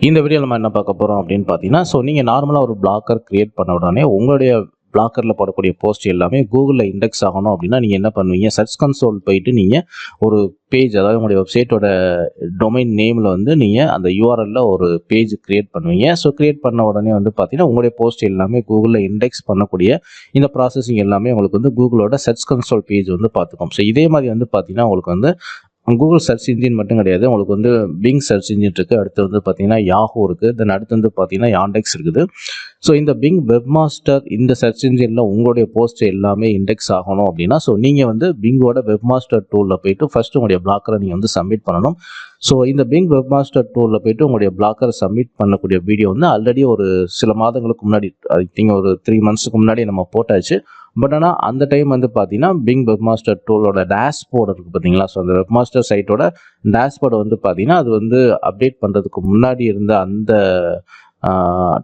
இந்த வீடியோவில் நம்ம என்ன பார்க்க போகிறோம் அப்படின்னு பார்த்தீங்கன்னா, ஸோ நீங்கள் நார்மலாக ஒரு பிளாக்கர் கிரியேட் பண்ண உடனே உங்களுடைய பிளாக்கரில் போடக்கூடிய போஸ்ட் எல்லாமே கூகுளில் இண்டெக்ஸ் ஆகணும் அப்படின்னா நீங்கள் என்ன பண்ணுவீங்க, சர்ச் கன்சோல் போயிட்டு நீங்கள் ஒரு பேஜ், அதாவது உங்களுடைய வெப்சைட்டோட டொமைன் நேமில் வந்து நீங்கள் அந்த யூஆர்எல்ல ஒரு பேஜ் கிரியேட் பண்ணுவீங்க. ஸோ கிரியேட் பண்ண உடனே வந்து பார்த்தீங்கன்னா உங்களுடைய போஸ்ட் எல்லாமே கூகுளில் இண்டெக்ஸ் பண்ணக்கூடிய இந்த ப்ராசஸிங் எல்லாமே உங்களுக்கு வந்து கூகுளோட சர்ச் கன்சோல் பேஜ் வந்து பார்த்துக்கும். ஸோ இதே மாதிரி வந்து பார்த்தீங்கன்னா உங்களுக்கு வந்து கூகுள் சர்ச் இன்ஜின் மட்டும் கிடையாது, உங்களுக்கு வந்து பிங் சர்ச் இன்ஜின் இருக்குது, அடுத்து வந்து பார்த்தீங்கன்னா யாஹூ இருக்குது, தென் அடுத்து வந்து பார்த்தீங்கன்னா யாண்டெக்ஸ் இருக்குது. ஸோ இந்த பிங் வெப்மாஸ்டர் இந்த சர்ச் இன்ஜினில் உங்களுடைய போஸ்ட் எல்லாமே இண்டெக்ஸ் ஆகணும் அப்படின்னா ஸோ நீங்கள் வந்து பிங்கோட வெப்மாஸ்டர் டூலில் போய்ட்டு ஃபஸ்ட்டு உங்களுடைய பிளாக்கரை நீங்கள் வந்து சப்மிட் பண்ணணும். ஸோ இந்த பிங் வெப்மாஸ்டர் டூலில் போய்ட்டு உங்களுடைய பிளாக்கரை சப்மிட் பண்ணக்கூடிய வீடியோ வந்து ஆல்ரெடி ஒரு சில மாதங்களுக்கு முன்னாடி, ஐ திங்க் ஒரு 3 monthsக்கு முன்னாடி நம்ம போட்டாச்சு. பட் ஆனால் அந்த டைம் வந்து பார்த்தீங்கன்னா பிங் வெப்மாஸ்டர் டூலோட டேஷ்போர்டு இருக்குது பார்த்தீங்களா, ஸோ அந்த வெப்மாஸ்டர் சைட்டோட டேஷ்போர்டு வந்து பார்த்தீங்கன்னா அது வந்து அப்டேட் பண்ணுறதுக்கு முன்னாடி இருந்த அந்த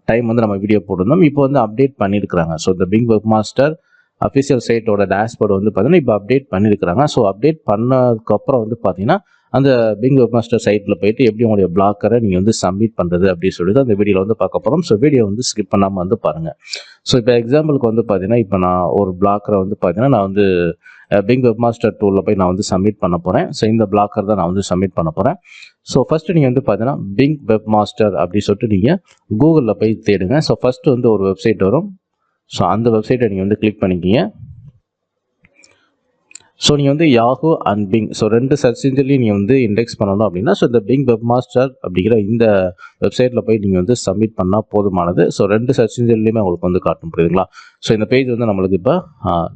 டைம் வந்து நம்ம வீடியோ போட்டிருந்தோம். இப்போ வந்து அப்டேட் பண்ணியிருக்கிறாங்க. ஸோ இந்த பிங் வெப்மாஸ்டர் அஃபிஷியல் சைட்டோட டேஷ்போர்டு வந்து பார்த்தீங்கன்னா இப்போ அப்டேட் பண்ணியிருக்கிறாங்க. ஸோ அப்டேட் பண்ணதுக்கப்புறம் வந்து பார்த்தீங்கன்னா அந்த பிங் வெப்மாஸ்டர் சைட்டில் போயிட்டு எப்படி உங்களுடைய பிளாக்கரை நீங்கள் வந்து சப்மிட் பண்ணுறது அப்படின்னு சொல்லிட்டு அந்த வீடியோவில் வந்து பார்க்க போகிறோம். ஸோ வீடியோ வந்து ஸ்கிப் பண்ணாமல் வந்து பாருங்கள். ஸோ இப்போ எக்ஸாம்பிளுக்கு வந்து பார்த்தீங்கன்னா இப்போ நான் ஒரு பிளாக்கரை வந்து பார்த்தீங்கன்னா நான் வந்து பிங் வெப்மாஸ்டர் டூலில் போய் நான் வந்து சப்மிட் பண்ண போகிறேன். ஸோ இந்த பிளாக்கர் தான் நான் வந்து சப்மிட் பண்ண போகிறேன். ஸோ ஃபஸ்ட்டு நீங்கள் வந்து பார்த்தீங்கன்னா பிங் வெப்மாஸ்டர் அப்படின்னு சொல்லிட்டு நீங்கள் கூகுளில் போய் தேடுங்க. ஸோ ஃபஸ்ட்டு வந்து ஒரு வெப்சைட் வரும். ஸோ அந்த வெப்சைட்டை நீங்கள் வந்து கிளிக் பண்ணிக்கிங்க. ஸோ நீங்கள் வந்து Yahoo and Bing, so 2 search இன்ஜின்லையும் நீங்கள் வந்து இண்டெக்ஸ் பண்ணணும் அப்படின்னா ஸோ இந்த பிங் வெப்மாஸ்டர் அப்படிங்கிற இந்த வெப்சைட்டில் போய் நீங்கள் வந்து சப்மிட் பண்ணால் போதுமானது. ஸோ 2 சர்ச் இன்ஜின்லையுமே உங்களுக்கு வந்து காட்டும், புரியுதுங்களா. ஸோ இந்த பேஜ் வந்து நம்மளுக்கு இப்போ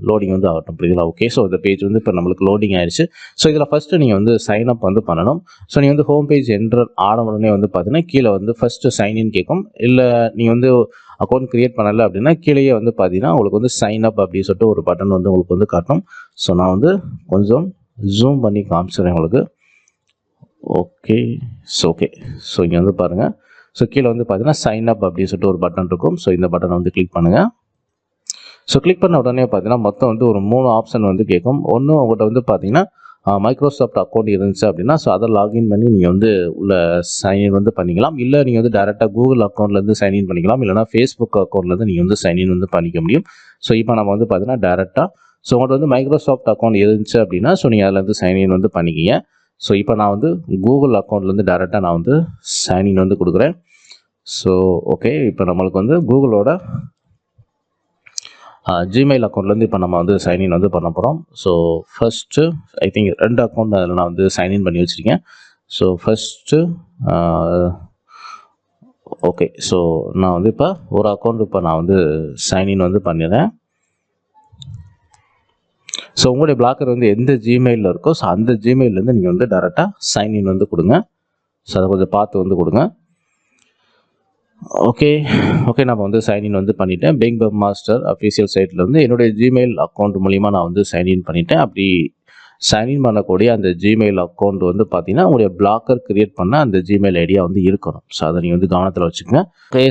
லோடிங் வந்து ஆகட்டும், புரியுதுங்களா. ஓகே, ஸோ இந்த பேஜ் வந்து இப்போ நம்மளுக்கு லோடிங் ஆயிடுச்சு. ஸோ இதில் ஃபஸ்ட்டு நீங்கள் வந்து சைன் அப் வந்து பண்ணணும். ஸோ நீங்கள் வந்து ஹோம் பேஜ் என்டர் ஆன உடனே வந்து பார்த்தீங்கன்னா கீழே வந்து ஃபஸ்ட்டு சைன்இன் கேட்கும். இல்லை நீங்கள் வந்து அக்கௌண்ட் கிரியேட் பண்ணலை அப்படின்னா கீழேயே வந்து பார்த்தீங்கன்னா உங்களுக்கு வந்து சைன் அப் அப்படின்னு சொல்லிட்டு ஒரு பட்டன் வந்து உங்களுக்கு வந்து காட்டும். ஸோ நான் வந்து கொஞ்சம் ஜூம் பண்ணி காமிச்சிடுறேன் உங்களுக்கு. ஓகே, ஸோ இங்கே வந்து பாருங்கள். ஸோ கீழே வந்து பார்த்தீங்கன்னா சைன் அப் அப்படின்னு சொல்லிட்டு ஒரு பட்டன் இருக்கும். ஸோ இந்த பட்டனை வந்து கிளிக் பண்ணுங்கள். ஸோ கிளிக் பண்ண உடனே பார்த்தீங்கன்னா மொத்தம் வந்து ஒரு 3 ஆப்ஷன் வந்து கேட்கும். ஒன்று உங்கள்கிட்ட வந்து பார்த்தீங்கன்னா மைக்ரோசாஃப்ட் அக்கௌண்ட் இருந்துச்சு அப்படின்னா ஸோ அதை லாகின் பண்ணி நீங்கள் வந்து உள்ள சைன்இன் வந்து பண்ணிக்கலாம். இல்லை நீங்கள் வந்து டேரெக்டாக கூகுள் அக்கௌண்ட்லேருந்து சைன்இன் பண்ணிக்கலாம். இல்லைனா ஃபேஸ்புக் அக்கௌண்ட்லேருந்து நீங்கள் வந்து சைன்இன் வந்து பண்ணிக்க முடியும். ஸோ இப்போ நம்ம வந்து பார்த்தீங்கன்னா டேரெக்டாக ஸோ உங்கள்கிட்ட வந்து மைக்ரோசாஃப்ட் அக்கௌண்ட் இருந்துச்சு அப்படின்னா ஸோ நீங்கள் அதில் வந்து சைன்இன் வந்து பண்ணிக்கிங்க. ஸோ இப்போ நான் வந்து கூகுள் அக்கௌண்ட்லேருந்து டேரெக்டாக நான் வந்து சைன்இன் வந்து கொடுக்குறேன். ஸோ ஓகே, இப்போ நம்மளுக்கு வந்து கூகுளோட ஜிமெயில் அக்கௌண்ட்லேருந்து இப்போ நம்ம வந்து சைன்இன் வந்து பண்ண போகிறோம். So first I think 2 account அதில் நான் வந்து சைன்இன் பண்ணி வச்சுருக்கேன். ஸோ ஃபஸ்ட்டு ஓகே, ஸோ நான் வந்து இப்போ ஒரு அக்கௌண்ட் இப்போ நான் வந்து சைன்இன் வந்து பண்ணிடுறேன். ஸோ உங்களுடைய பிளாக்கர் வந்து எந்த ஜிமெயிலில் இருக்கோ ஸோ அந்த ஜிமெயிலேருந்து நீங்கள் வந்து டேரெக்டாக சைன்இன் வந்து கொடுங்க. ஸோ அதை கொஞ்சம் பார்த்து வந்து கொடுங்க. ஓகே, நம்ம வந்து சைன்இன் வந்து பண்ணிட்டேன். பிங் வெப்மாஸ்டர் அஃபிஷியல் சைட்டில் வந்து என்னுடைய ஜிமெயில் அக்கௌண்ட் மூலிமா நான் வந்து சைன்இன் பண்ணிட்டேன். அப்படி சைன்இன் பண்ணக்கூடிய அந்த ஜிமெயில் அக்கௌண்ட் வந்து பார்த்தீங்கன்னா உங்களுடைய பிளாக்கர் கிரியேட் பண்ண அந்த ஜிமெயில் ஐடியா வந்து இருக்கணும். ஸோ அதை நீங்கள் வந்து கவனத்தில் வச்சுக்கோங்க.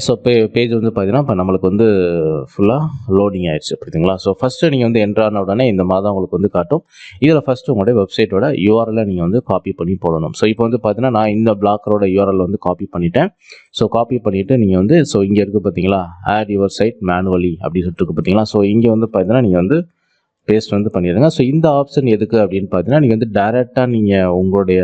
ஸோ பேஜ் வந்து பார்த்தீங்கன்னா இப்போ நம்மளுக்கு வந்து ஃபுல்லாக லோடிங் ஆயிடுச்சு, புரியுதுங்களா. ஸோ ஃபஸ்ட்டு நீங்கள் வந்து என்ட்ரு ஆன உடனே இந்த மாதிரி தான் உங்களுக்கு வந்து காட்டும். இதில் ஃபஸ்ட்டு உங்களுடைய வெப்சைட்டோட யூஆர்எல்லை நீங்கள் வந்து காப்பி பண்ணி போடணும். ஸோ இப்போ வந்து பார்த்தீங்கன்னா நான் இந்த பிளாக்கரோட யூஆர்எல் வந்து காப்பி பண்ணிட்டேன். ஸோ காப்பி பண்ணிவிட்டு நீங்கள் வந்து ஸோ இங்கே இருக்குது பார்த்தீங்களா, ஆட் யுவர் சைட் மேனுவலி அப்படின்னு சொல்லிட்டு இருக்குது பார்த்தீங்களா. ஸோ இங்கே வந்து பார்த்தீங்கன்னா நீங்கள் வந்து பேஸ்ட் வந்து பண்ணிடுங்க. ஸோ இந்த ஆப்ஷன் எதுக்கு அப்படின்னு பார்த்தீங்கன்னா நீங்கள் வந்து டேரெக்டாக நீங்கள் உங்களுடைய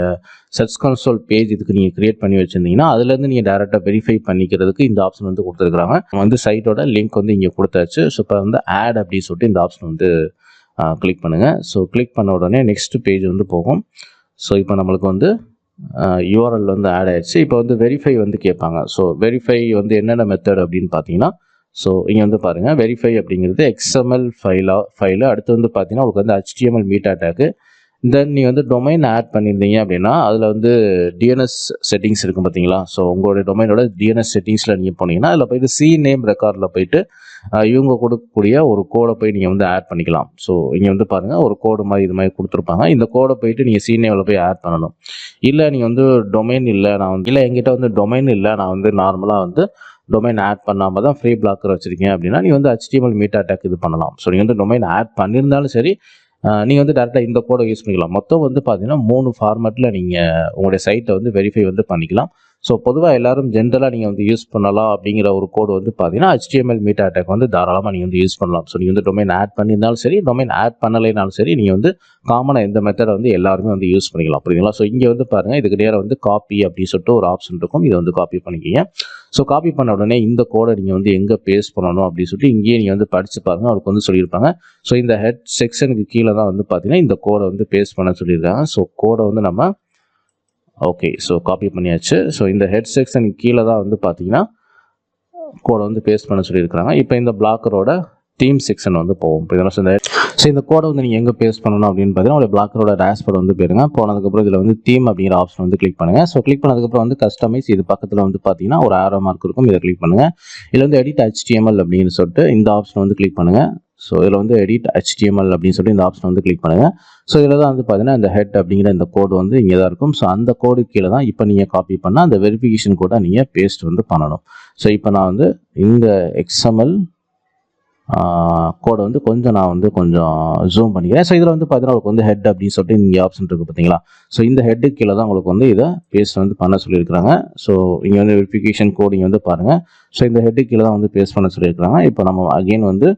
சர்ச் கன்சோல் பேஜ் இதுக்கு நீங்கள் கிரியேட் பண்ணி வச்சுருந்தீங்கன்னா அதுலேருந்து நீங்கள் டேரெக்டாக வெரிஃபை பண்ணிக்கிறதுக்கு இந்த ஆப்ஷன் வந்து கொடுத்துருக்குறாங்க. வந்து சைட்டோட லிங்க் வந்து இங்கே கொடுத்தாச்சு. ஸோ இப்போ வந்து ஆட் அப்படின்னு சொல்லிட்டு இந்த ஆப்ஷன் வந்து கிளிக் பண்ணுங்கள். ஸோ கிளிக் பண்ண உடனே நெக்ஸ்ட் பேஜ் வந்து போகும். ஸோ இப்போ நம்மளுக்கு வந்து யூஆர்எல் வந்து ஆட் ஆயிடுச்சு. இப்போ வந்து வெரிஃபை வந்து கேட்பாங்க. ஸோ வெரிஃபை வந்து என்னென்ன மெத்தட் அப்படின்னு பார்த்தீங்கன்னா ஸோ இங்கே வந்து பாருங்கள், வெரிஃபை அப்படிங்கிறது XML ஃபைலு, அடுத்து வந்து பார்த்தீங்கன்னா உங்களுக்கு வந்து HTML மீட்டா டேக்கு, தென் நீங்கள் வந்து டொமைன் ஆட் பண்ணியிருந்தீங்க அப்படின்னா அதில் வந்து டிஎன்எஸ் செட்டிங்ஸ் இருக்கும் பார்த்தீங்களா. ஸோ உங்களுடைய டொமைனோட டிஎன்எஸ் செட்டிங்ஸில் நீங்கள் போனீங்கன்னா அதில் போய்ட்டு CNAME ரெக்கார்டில் போய்ட்டு இவங்க கொடுக்கக்கூடிய ஒரு கோடை போய் நீங்கள் வந்து ஆட் பண்ணிக்கலாம். ஸோ இங்கே வந்து பாருங்கள் ஒரு கோடு மாதிரி இது மாதிரி கொடுத்துருப்பாங்க. இந்த கோடை போய்ட்டு நீங்கள் CNAMEல போய் ஆட் பண்ணணும். இல்லை நீங்கள் வந்து டொமைன் இல்லை, நான் வந்து இல்லை எங்கிட்ட வந்து டொமைன் இல்லை, நான் வந்து நார்மலாக வந்து டொமைன் ஆட் பண்ணாமல் தான் ஃப்ரீ பிளாக்கர் வச்சுருக்கீங்க அப்படின்னா நீங்கள் வந்து HTML மீட்டா டேக் இது பண்ணலாம். ஸோ நீங்கள் வந்து டொமைன் ஆட் பண்ணியிருந்தாலும் சரி நீங்கள் வந்து டேரெக்டாக இந்த கோடை யூஸ் பண்ணிக்கலாம். மொத்தம் வந்து பார்த்தீங்கன்னா 3 ஃபார்மேட்டில் நீங்கள் உங்களுடைய சைட்டை வந்து வெரிஃபை வந்து பண்ணிக்கலாம். ஸோ பொதுவாக எல்லாரும் ஜென்ரலாக நீங்கள் வந்து யூஸ் பண்ணலாம் அப்படிங்கிற ஒரு கோடு வந்து பார்த்தீங்கன்னா HTML மீட்டா டேக் வந்து தாராளமாக நீங்கள் வந்து யூஸ் பண்ணலாம். ஸோ நீங்கள் வந்து டொமைன் ஆட் பண்ணியிருந்தாலும் சரி, டொமைன் ஆட் பண்ணலைனாலும் சரி, நீங்கள் வந்து காமனாக எந்த மெத்தடை வந்து எல்லாருமே வந்து யூஸ் பண்ணிக்கலாம். புரியுதுங்களா? ஸோ இங்கே வந்து பாருங்கள், இதுக்கு நேராக வந்து காப்பி அப்படின்னு சொல்லிட்டு ஒரு ஆப்ஷன் இருக்கும். இதை வந்து காப்பி பண்ணிக்கிங்க. ஸோ காப்பி பண்ண உடனே இந்த கோடை நீங்கள் வந்து எங்கே பேஸ்ட் பண்ணணும் அப்படின்னு சொல்லிட்டு இங்கேயே நீங்கள் வந்து படித்து பாருங்கள். அவருக்கு வந்து சொல்லியிருப்பாங்க. ஸோ இந்த ஹெட் செக்ஷனுக்கு கீழே தான் வந்து பார்த்தீங்கன்னா இந்த கோடை வந்து பேஸ்ட் பண்ண சொல்லியிருக்காங்க. ஸோ கோடை வந்து நம்ம ஓகே, ஸோ காப்பி பண்ணியாச்சு. ஸோ இந்த ஹெட் செக்ஷனுக்கு கீழே தான் வந்து பார்த்தீங்கன்னா கோடை வந்து பேஸ்ட் பண்ண சொல்லியிருக்காங்க. இப்போ இந்த பிளாக்கரோட தீம் செக்ஷன் வந்து போவோம். ஸோ இந்த கோடை வந்து நீங்கள் எங்கே பேஸ்ட் பண்ணணும் அப்படின்னு பார்த்தீங்கன்னா உங்களுடைய பிளாக்கரோட டேஷ்போர்ட் வந்து போயிருங்க. போனதுக்கப்புறம் இதில் வந்து தீம் அப்படிங்கிற ஆப்ஷன் வந்து கிளிக் பண்ணுங்கள். ஸோ கிளிக் பண்ணதுக்கப்புறம் வந்து கஸ்டமைஸ், இது பக்கத்தில் வந்து பார்த்தீங்கன்னா ஒரு ஆரோ மார்க் இருக்கும். இதை கிளிக் பண்ணுங்கள். இதில் வந்து எடிட் HTML அப்படின்னு சொல்லிட்டு இந்த ஆப்ஷன் வந்து கிளிக் பண்ணுங்கள். ஸோ இதில் வந்து எடிட் HTML அப்படின்னு சொல்லிட்டு இந்த ஆப்ஷன் வந்து கிளிக் பண்ணுங்கள். ஸோ இதில் தான் வந்து பார்த்தீங்கன்னா இந்த ஹெட் அப்படிங்கிற இந்த கோடு வந்து இங்கே தான் இருக்கும். ஸோ அந்த கோடு கீழே தான் இப்போ நீங்கள் காப்பி பண்ணால் அந்த வெரிஃபிகேஷன் கோடை நீங்கள் பேஸ்ட் வந்து பண்ணணும். ஸோ இப்போ நான் வந்து இந்த XML கோடை வந்து கொஞ்சம் ஜூம் பண்ணிக்கிறேன். ஸோ இதில் வந்து பார்த்தீங்கன்னா உங்களுக்கு வந்து ஹெட் அப்படின்னு சொல்லிட்டு இங்கே ஆப்ஷன் இருக்குது பார்த்தீங்களா? ஸோ இந்த ஹெட்டு கீழே தான் உங்களுக்கு வந்து இதை பேஸ்ட் வந்து பண்ண சொல்லியிருக்கிறாங்க. ஸோ இங்கே வந்து வெரிஃபிகேஷன் கோடு இங்கே வந்து பாருங்கள். ஸோ இந்த ஹெட்டு கீழே தான் வந்து பேஸ்ட் பண்ண சொல்லியிருக்கிறாங்க. இப்போ நம்ம அகெயின் வந்து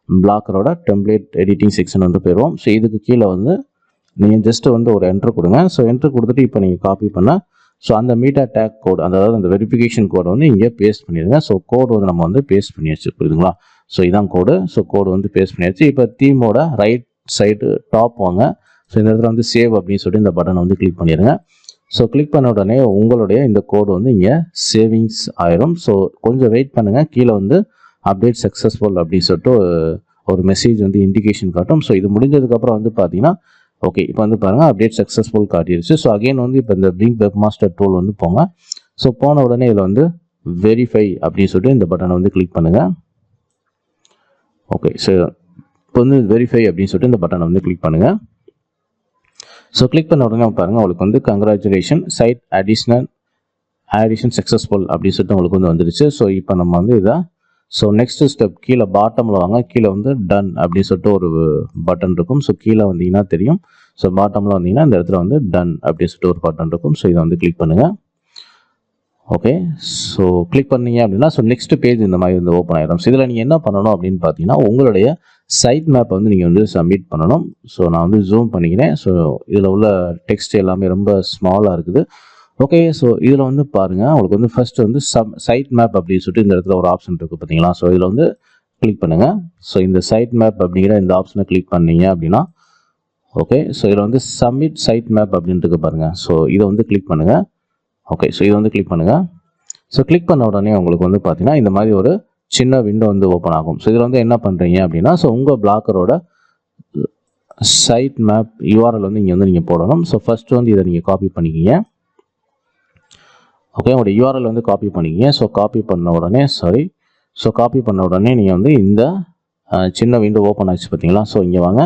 பிளாக்கரோட டெம்ப்ளேட் எடிட்டிங் செக்ஷன் வந்து போயிடுவோம். ஸோ இதுக்கு கீழே வந்து நீங்கள் ஜஸ்ட்டு வந்து ஒரு என்ட்ரு கொடுங்க. ஸோ என்ட்ரு கொடுத்துட்டு இப்போ நீங்கள் காப்பி பண்ண ஸோ அந்த மீட்டா டேக் கோடு, அதாவது அந்த வெரிஃபிகேஷன் கோடை வந்து இங்கே பேஸ்ட் பண்ணிடுங்க. ஸோ கோடு வந்து நம்ம வந்து பேஸ்ட் பண்ணியாச்சு. புரியுதுங்களா? ஸோ இதான் கோடு. ஸோ கோடு வந்து பேஸ்ட் பண்ணியாச்சு. இப்போ தீமோட ரைட் சைடு டாப் வாங்க. ஸோ இந்த இடத்துல வந்து சேவ் அப்படின்னு சொல்லிட்டு இந்த பட்டனை வந்து கிளிக் பண்ணிடுங்க. ஸோ கிளிக் பண்ண உடனே உங்களுடைய இந்த கோடு வந்து இங்கே சேவிங்ஸ் ஆயிரும். ஸோ கொஞ்சம் வெயிட் பண்ணுங்கள். கீழே வந்து அப்டேட் சக்ஸஸ்ஃபுல் அப்படின்னு சொல்லிட்டு ஒரு மெசேஜ் வந்து இண்டிகேஷன் காட்டும். ஸோ இது முடிஞ்சதுக்கப்புறம் வந்து பார்த்தீங்கன்னா ஓகே, இப்போ வந்து பாருங்கள் அப்டேட் சக்ஸஸ்ஃபுல் காட்டிடுச்சு. ஸோ அகெயின் வந்து இப்போ இந்த பிளிங்க் வெப் மாஸ்டர் டூல் வந்து போங்க. ஸோ போன உடனே இதில் வந்து வெரிஃபை அப்படின்னு சொல்லிட்டு இந்த பட்டனை வந்து கிளிக் பண்ணுங்கள். ஓகே, ஸோ இப்போ வந்து வெரிஃபை அப்படின்னு சொல்லிட்டு இந்த பட்டனை வந்து கிளிக் பண்ணுங்கள். ஸோ கிளிக் பண்ண உடனே பாருங்கள் உங்களுக்கு வந்து கங்க்ராச்சுலேஷன் சைட் அடிஷன் சக்ஸஸ்ஃபுல் அப்படின்னு சொல்லிட்டு உங்களுக்கு வந்து வந்துருச்சு. ஸோ இப்போ நம்ம வந்து இதை நெக்ஸ்ட் ஸ்டெப் கீழே பாட்டமில் வாங்க. கீழே வந்து டன் அப்படின்னு சொல்லிட்டு ஒரு பட்டன் இருக்கும். ஸோ கீழே வந்தீங்கன்னா தெரியும். ஸோ பாட்டமில் வந்தீங்கன்னா இந்த இடத்துல வந்து டன் அப்படின்னு சொல்லிட்டு ஒரு பட்டன் இருக்கும். ஸோ இதை வந்து கிளிக் பண்ணுங்கள். ஓகே, ஸோ கிளிக் பண்ணீங்க அப்படின்னா நெக்ஸ்ட் பேஜ் இந்த மாதிரி வந்து ஓப்பன் ஆகிடும். ஸோ இதில் நீங்கள் என்ன பண்ணணும் அப்படின்னு பார்த்தீங்கன்னா உங்களுடைய சைட் மேப் வந்து நீங்கள் வந்து சப்மிட் பண்ணணும். ஸோ நான் வந்து ஜூம் பண்ணிக்கிறேன். ஸோ இதில் உள்ள டெக்ஸ்ட் எல்லாமே ரொம்ப ஸ்மாலாக இருக்குது. ஓகே, ஸோ இதில் வந்து பாருங்கள் உங்களுக்கு வந்து ஃபர்ஸ்ட் வந்து சைட் மேப் அப்படின்னு சொல்லிட்டு இந்த இடத்துல ஒரு ஆப்ஷன் இருக்குது பார்த்தீங்களா? ஸோ இதில் வந்து கிளிக் பண்ணுங்கள். ஸோ இந்த சைட் மேப் அப்படிங்கிற இந்த ஆப்ஷனை கிளிக் பண்ணீங்க அப்படின்னா ஓகே, ஸோ இதில் வந்து சப்மிட் சைட் மேப் அப்படின்ட்டு பாருங்கள். ஸோ இதை வந்து கிளிக் பண்ணுங்கள். ஓகே, ஸோ இதை வந்து கிளிக் பண்ணுங்கள். ஸோ கிளிக் பண்ண உடனே உங்களுக்கு வந்து பார்த்தீங்கன்னா இந்த மாதிரி ஒரு சின்ன விண்டோ வந்து ஓப்பன் ஆகும். ஸோ இதில் வந்து என்ன பண்ணுறீங்க அப்படின்னா உங்கள் பிளாக்கரோட சைட் மேப் URL வந்து இங்கே வந்து நீங்கள் போடணும். ஸோ ஃபர்ஸ்ட் வந்து இதை நீங்கள் காப்பி பண்ணிக்கிங்க. ஓகே, உங்களுடைய URL வந்து காப்பி பண்ணிக்கிங்க. ஸோ காப்பி பண்ண உடனே நீங்கள் வந்து இந்த சின்ன விண்டோ ஓப்பன் ஆச்சு பார்த்தீங்களா? ஸோ இங்கே வாங்க.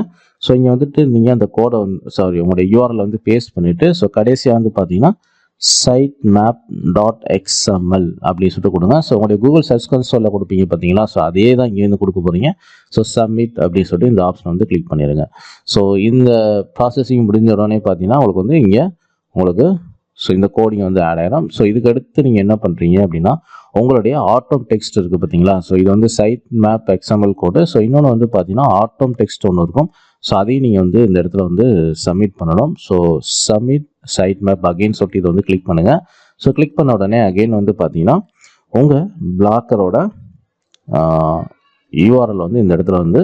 ஸோ இங்கே வந்துட்டு நீங்கள் அந்த கோடை வந்து உங்களுடைய URL வந்து பேஸ்ட் பண்ணிவிட்டு கடைசியாக வந்து பார்த்தீங்கன்னா sitemap.xml அப்படின்னு சொல்லிட்டு கொடுங்க. ஸோ உங்களுடைய கூகுள் சர்ச் கன்சோலில் கொடுப்பீங்க பார்த்தீங்களா? ஸோ அதே தான் இங்கேருந்து கொடுக்க போகிறீங்க. ஸோ சப்மிட் அப்படின்னு சொல்லிட்டு இந்த ஆப்ஷன் வந்து கிளிக் பண்ணிடுங்க. ஸோ இந்த ப்ராசஸிங் முடிஞ்ச உடனே பார்த்தீங்கன்னா உங்களுக்கு வந்து இங்கே இந்த கோடிங் வந்து ஆட் ஆகிடும். ஸோ இதுக்கு அடுத்து நீங்கள் என்ன பண்ணுறீங்க அப்படின்னா உங்களுடைய ஆட்டோம் டெக்ஸ்ட் இருக்குது பார்த்தீங்களா? ஸோ இது வந்து சைட் மேப் XML கோடு. ஸோ இன்னொன்று வந்து பார்த்தீங்கன்னா ஆட்டோம் டெக்ஸ்ட் ஒன்று இருக்கும். ஸோ அதையும் நீங்கள் வந்து இந்த இடத்துல வந்து சப்மிட் பண்ணணும். So submit side map again சொல்லிட்டு இதை வந்து கிளிக் பண்ணுங்கள். ஸோ கிளிக் பண்ண உடனே அகெயின் வந்து பார்த்தீங்கன்னா உங்கள் பிளாக்கரோட URL வந்து இந்த இடத்துல வந்து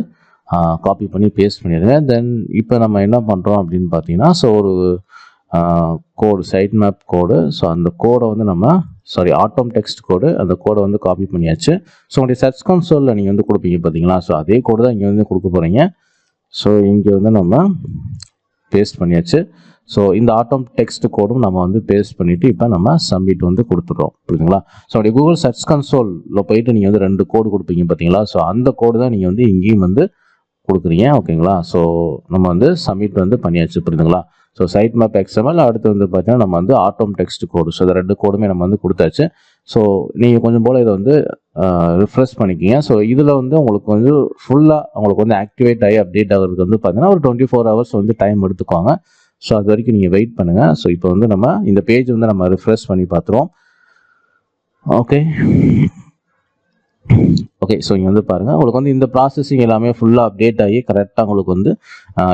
காப்பி பண்ணி பேஸ்ட் பண்ணிடுங்க. தென் இப்போ நம்ம என்ன பண்ணுறோம் அப்படின்னு பார்த்தீங்கன்னா ஒரு கோடு சைட் மேப் கோடு. ஸோ அந்த கோடை வந்து நம்ம ஆட்டோம் டெக்ஸ்ட் கோடு, அந்த கோடை வந்து காப்பி பண்ணியாச்சு. ஸோ உங்களுடைய சர்ச் கன்சோலில் நீங்கள் வந்து கொடுப்பீங்க பார்த்தீங்களா? ஸோ அதே கோடு தான் இங்கே வந்து கொடுக்க போகிறீங்க. ஸோ இங்கே வந்து நம்ம பேஸ்ட் பண்ணியாச்சு. ஸோ இந்த ஆட்டோம் டெக்ஸ்ட் கோடும் நம்ம வந்து பேஸ்ட் பண்ணிவிட்டு இப்போ நம்ம சப்மிட் வந்து கொடுத்துட்றோம். புரியுதுங்களா? ஸோ அப்படி கூகுள் சர்ச் கன்சோலில் போயிட்டு நீங்கள் வந்து 2 கோடு கொடுப்பீங்க பார்த்தீங்களா? ஸோ அந்த கோடு தான் நீங்கள் வந்து இங்கேயும் வந்து கொடுக்குறீங்க. ஓகேங்களா? ஸோ நம்ம வந்து சப்மிட் வந்து பண்ணியாச்சு. புரியுதுங்களா? ஸோ சைட் மேப் XML அடுத்து வந்து பார்த்தீங்கன்னா நம்ம வந்து ஆட்டோம் டெக்ஸ்ட் கோடு. ஸோ இந்த 2 கோடுமே நம்ம வந்து கொடுத்தாச்சு. ஸோ நீங்கள் கொஞ்சம் போல் இதை வந்து ரிஃப்ரெஷ் பண்ணிக்கிங்க. ஸோ இதில் வந்து உங்களுக்கு வந்து ஃபுல்லாக உங்களுக்கு வந்து ஆக்டிவேட் ஆகி அப்டேட் ஆகிறதுக்கு வந்து பார்த்தீங்கன்னா ஒரு 24 hours வந்து டைம் எடுத்துக்குவாங்க. ஸோ அது வரைக்கும் நீங்கள் வெயிட் பண்ணுங்கள். ஸோ இப்போ வந்து நம்ம இந்த பேஜ் வந்து நம்ம ரிஃப்ரெஷ் பண்ணி பார்த்துருவோம். Okay okay. ஸோ இங்கே வந்து பாருங்கள், உங்களுக்கு வந்து இந்த ப்ராசஸிங் எல்லாமே ஃபுல்லாக அப்டேட் ஆகி கரெக்டாக உங்களுக்கு வந்து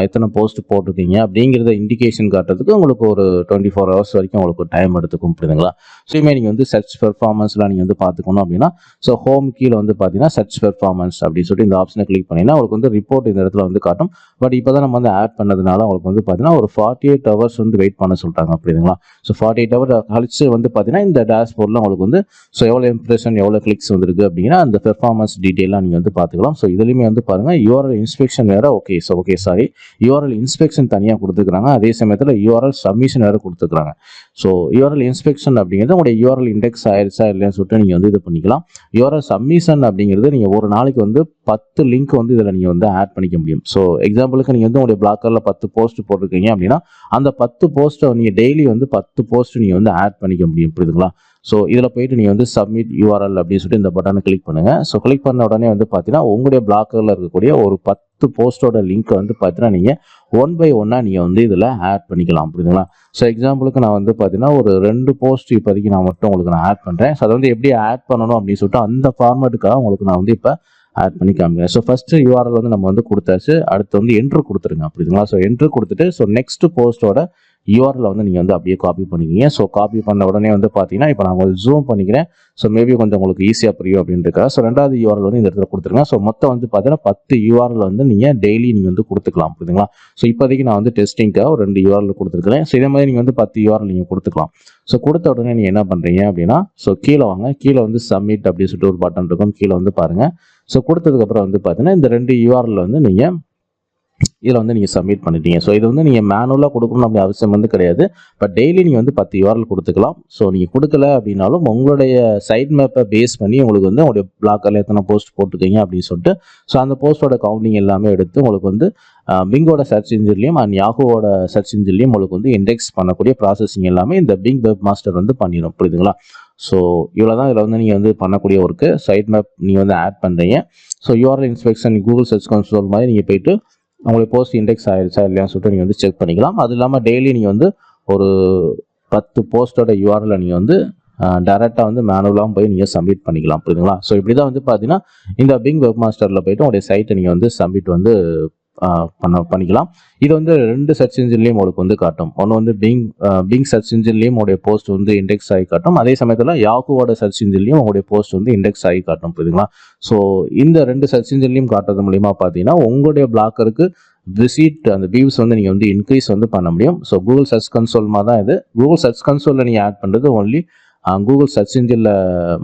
எத்தனை போஸ்ட் போட்டிருக்கீங்க அப்படிங்கிறத இண்டிகேஷன் காட்டுறதுக்கு உங்களுக்கு ஒரு 24 ஹவர்ஸ் வரைக்கும் உங்களுக்கு டைம் எடுத்துக்கும், புரியுதுங்களா? ஸோ இனிமேல் நீங்கள் வந்து சர்ச் பெர்ஃபார்மன்ஸ்லாம் நீங்கள் வந்து பார்த்துக்கணும் அப்படின்னா, ஸோ ஹோம் கீழே வந்து பார்த்தீங்கன்னா சர்ச் பெர்ஃபார்மன்ஸ் அப்படின்னு சொல்லிட்டு இந்த ஆப்ஷனை கிளிக் பண்ணிங்கன்னா உங்களுக்கு வந்து ரிப்போர்ட் இந்த இடத்துல வந்து காட்டும். பட் இப்போ தான் நம்ம வந்து ஆட் பண்ணதுனால உங்களுக்கு வந்து பார்த்தீங்கன்னா ஒரு 48 ஹவர்ஸ் வந்து வெயிட் பண்ண சொல்லிட்டாங்க, புரியுதுங்களா? ஸோ 48 ஹவர் கழிச்சு வந்து பார்த்தீங்கன்னா இந்த டேஷ்போர்டில் உங்களுக்கு வந்து ஸோ எவ்வளோ இம்ப்ரெஷன் எவ்வளோ கிளிக்ஸ் வந்துருக்கு அப்படிங்கிற அந்த பெர்ஃபார்மன்ஸ் டீட்டெயிலாக நீங்கள் வந்து பார்த்துக்கலாம். ஸோ இதுலையுமே வந்து பாருங்கள் யூஆர்எல் இன்ஸ்பெக்ஷன் வேறு யூஆர்எல் இன்ஸ்பெக்ஷன் தனியாக கொடுத்துருக்காங்க. அதே சமயத்தில் யூஆர்எல் சப்மிஷன் வேறு கொடுத்துருக்காங்க. ஸோ யூஆர்எல் இன்ஸ்பெக்ஷன் அப்படிங்கிறது உங்களுடைய யூஆர்எல் இண்டெக்ஸ் ஆயிடுச்சா இல்லைன்னு சொல்லிட்டு நீங்கள் வந்து இது பண்ணிக்கலாம். யூஆர்எல் சப்மிஷன் அப்படிங்கிறது நீங்கள் ஒரு நாளைக்கு வந்து 10 லிங்க் வந்து இதில் நீங்கள் வந்து ஆட் பண்ணிக்க முடியும். ஸோ எக்ஸாம்பிளுக்கு நீங்கள் வந்து உங்களுடைய பிளாக்கரில் 10 போஸ்ட் போட்டிருக்கீங்க அப்படின்னா அந்த 10 போஸ்ட்டை நீங்கள் டெய்லி வந்து 10 போஸ்ட் நீங்கள் வந்து ஆட் பண்ணிக்க முடியும், புரியுதுங்களா? ஸோ இதில் போயிட்டு நீங்கள் வந்து சப்மிட் யூஆர்எல் அப்படின்னு சொல்லிட்டு இந்த பட்டனை கிளிக் பண்ணுங்கள். ஸோ கிளிக் பண்ண உடனே வந்து பார்த்தீங்கன்னா உங்களுடைய பிளாக்கரில் இருக்கக்கூடிய ஒரு 10 போஸ்ட்டோட லிங்க்கை வந்து பார்த்தீங்கன்னா நீங்கள் 1 by 1 நீங்கள் வந்து இதில் ஆட் பண்ணிக்கலாம், புரியுதுங்களா? ஸோ எக்ஸாம்பிளுக்கு நான் வந்து பார்த்தீங்கன்னா ஒரு 2 போஸ்ட் இப்போதைக்கு நான் மட்டும் உங்களுக்கு நான் ஆட் பண்ணுறேன். ஸோ அதை வந்து எப்படி ஆட் பண்ணணும் அப்படின்னு சொல்லிட்டு அந்த ஃபார்மேட்டுக்காக உங்களுக்கு நான் வந்து இப்போ ஆட் பண்ணி காமிக்கிறேன். ஸோ ஃபஸ்ட்டு யூஆர்எல் வந்து நம்ம வந்து கொடுத்தாச்சு. அடுத்து வந்து என்ட்ரு கொடுத்துருங்க, புரியுதுங்களா? ஸோ என்ட்ரு கொடுத்துட்டு ஸோ நெக்ஸ்ட் போஸ்ட்டோட யூஆர்எல் வந்து நீங்கள் வந்து அப்படியே காப்பி பண்ணிக்கிங்க. ஸோ காப்பி பண்ண உடனே வந்து பார்த்தீங்கன்னா இப்போ நான் உங்களுக்கு ஜூம் பண்ணிக்கிறேன். ஸோ மேபி கொஞ்சம் உங்களுக்கு ஈஸியாக புரியும் அப்படின்றக்கா. ஸோ ரெண்டாவது யூஆர்எல் வந்து இந்த இடத்துல கொடுத்துருங்க. ஸோ மொத்தம் வந்து பார்த்தீங்கன்னா 10 யூஆர்எல் வந்து நீங்கள் டெய்லி நீங்கள் வந்து கொடுத்துக்கலாம், புரியுதுங்களா? ஸோ இப்போதைக்கு நான் வந்து டெஸ்டிங்காக ஒரு 2 யூஆர்எல் கொடுத்துருக்கேன். ஸோ இதே மாதிரி நீங்கள் வந்து 10 யூஆர்எல் நீங்கள் கொடுத்துக்கலாம். ஸோ கொடுத்த உடனே நீங்கள் என்ன பண்ணுறீங்க அப்படின்னா ஸோ கீழே வாங்க, கீழே வந்து சப்மிட் அப்படின்னு சொல்லிட்டு ஒரு பட்டன் இருக்கும், கீழே வந்து பாருங்கள். ஸோ கொடுத்ததுக்கப்புறம் வந்து பார்த்தீங்கன்னா இந்த 2 யூஆர்எல் வந்து நீங்கள் இதில் வந்து நீங்கள் சப்மிட் பண்ணிட்டீங்க. ஸோ இது வந்து நீங்கள் மேனுவலாக கொடுக்கணும் அப்படி அவசியம் வந்து கிடையாது. பட் டெய்லி நீங்கள் வந்து 10 யூஆர்எல் கொடுத்துக்கலாம். ஸோ நீங்கள் கொடுக்கல அப்படின்னாலும் உங்களுடைய சைட் மேப்பை பேஸ் பண்ணி உங்களுக்கு வந்து உங்களுடைய பிளாக்கரில் எத்தனை போஸ்ட் போட்டிருக்கீங்க அப்படின்னு சொல்லிட்டு ஸோ அந்த போஸ்ட்டோட கவுண்டிங் எல்லாமே எடுத்து உங்களுக்கு வந்து பிங்கோட சர்ச் இன்ஜின்லையும் அண்ட் யாஹூவோட சர்ச் இன்ஜின்லையும் உங்களுக்கு வந்து இண்டெக்ஸ் பண்ணக்கூடிய ப்ராசஸிங் எல்லாமே இந்த பிங் வெப் மாஸ்டர் வந்து பண்ணிடும், புரியுதுங்களா? ஸோ இவ்வளோ தான் இதில் வந்து நீங்கள் வந்து பண்ணக்கூடிய ஒர்க்கு. சைட் மேப் நீங்கள் வந்து ஆட் பண்ணுறீங்க. So URL inspection Google search console மாதிரி நீங்கள் போயிட்டு உங்களுக்கு போஸ்ட் இண்டெக்ஸ் ஆயிடுச்சா இல்லையான்னு சொல்லிட்டு நீங்கள் வந்து செக் பண்ணிக்கலாம். அது இல்லாமல் டெய்லி நீங்கள் வந்து ஒரு 10 போஸ்ட்டோட யூஆர்எல் நீங்கள் வந்து டேரெக்டாக வந்து மேனுவலாகவும் போய் நீங்கள் சப்மிட் பண்ணிக்கலாம், புரியுதுங்களா? ஸோ இப்படி தான் வந்து பார்த்தீங்கன்னா இந்த பிங் வெப் மாஸ்டரில் போய்ட்டு உங்களுடைய சைட்டை நீங்கள் வந்து சப்மிட் வந்து பண்ணிக்கலாம். இது வந்து 2 சர்ச் இன்ஜின்லையும் உங்களுக்கு வந்து காட்டும். ஒன்று வந்து பிங் சர்ச் இன்ஜின்லையும் உங்களுடைய போஸ்ட் வந்து இண்டெக்ஸ் ஆகி காட்டும். அதே சமயத்தில் யாஹூவோட சர்ச் இன்ஜின்லையும் உங்களுடைய போஸ்ட் வந்து இண்டெக்ஸ் ஆகி காட்டும், புரியுதுங்களா? ஸோ இந்த 2 சர்ச் இன்ஜின்லையும் காட்டுறது மூலிமா பார்த்தீங்கன்னா உங்களுடைய பிளாக்கருக்கு விசிட் அந்த வியூஸ் வந்து நீங்கள் வந்து இன்க்ரீஸ் வந்து பண்ண முடியும். ஸோ கூகுள் சர்ச் கன்சோல் மாதிரி தான் இது. கூகுள் சர்ச் கன்சோலில் நீங்கள் ஆட் பண்ணுறது ஒன்லி கூகுள் சர்ச் இன்ஜினில்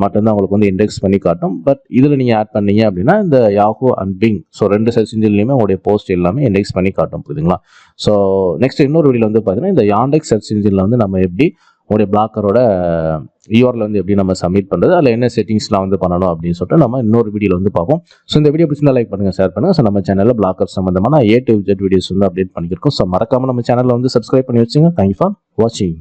மட்டும்தான் உங்களுக்கு வந்து இண்டெக்ஸ் பண்ணி காட்டும். பட் இதில் நீங்கள் ஆட் பண்ணீங்க அப்படின்னா இந்த Yahoo and Bing so 2 search இன்ஜின்லையுமே உங்களுடைய போஸ்ட் எல்லாமே இண்டெக்ஸ் பண்ணி காட்டும், புரியுதுங்களா? ஸோ நெக்ஸ்ட் இன்னொரு வீடியோவில் வந்து பார்த்தீங்கன்னா இந்த யாண்டெக்ஸ் சர்ச் இன்ஜினில் வந்து நம்ம எப்படி உங்களுடைய பிளாக்கரோட யூஆர்எல் வந்து எப்படி நம்ம சப்மிட் பண்ணுறது, அதில் என்ன செட்டிங்ஸ்லாம் வந்து பண்ணணும் அப்படின்னு சொல்லிட்டு நம்ம இன்னொரு வீடியோவில் வந்து பார்ப்போம். ஸோ இந்த வீடியோ பிடிச்சிருந்தா லைக் பண்ணுங்கள், ஷேர் பண்ணுங்கள். ஸோ நம்ம சேனலில் பிளாக்கர் சம்மந்தமான A to Z வீடியோஸ் வந்து அப்டேட் பண்ணியிருக்கோம். ஸோ மறக்காமல் நம்ம சேனலில் வந்து சப்ஸ்கிரைப் பண்ணி வச்சுங்க. தேங்க்யூ ஃபார் வாட்சிங்.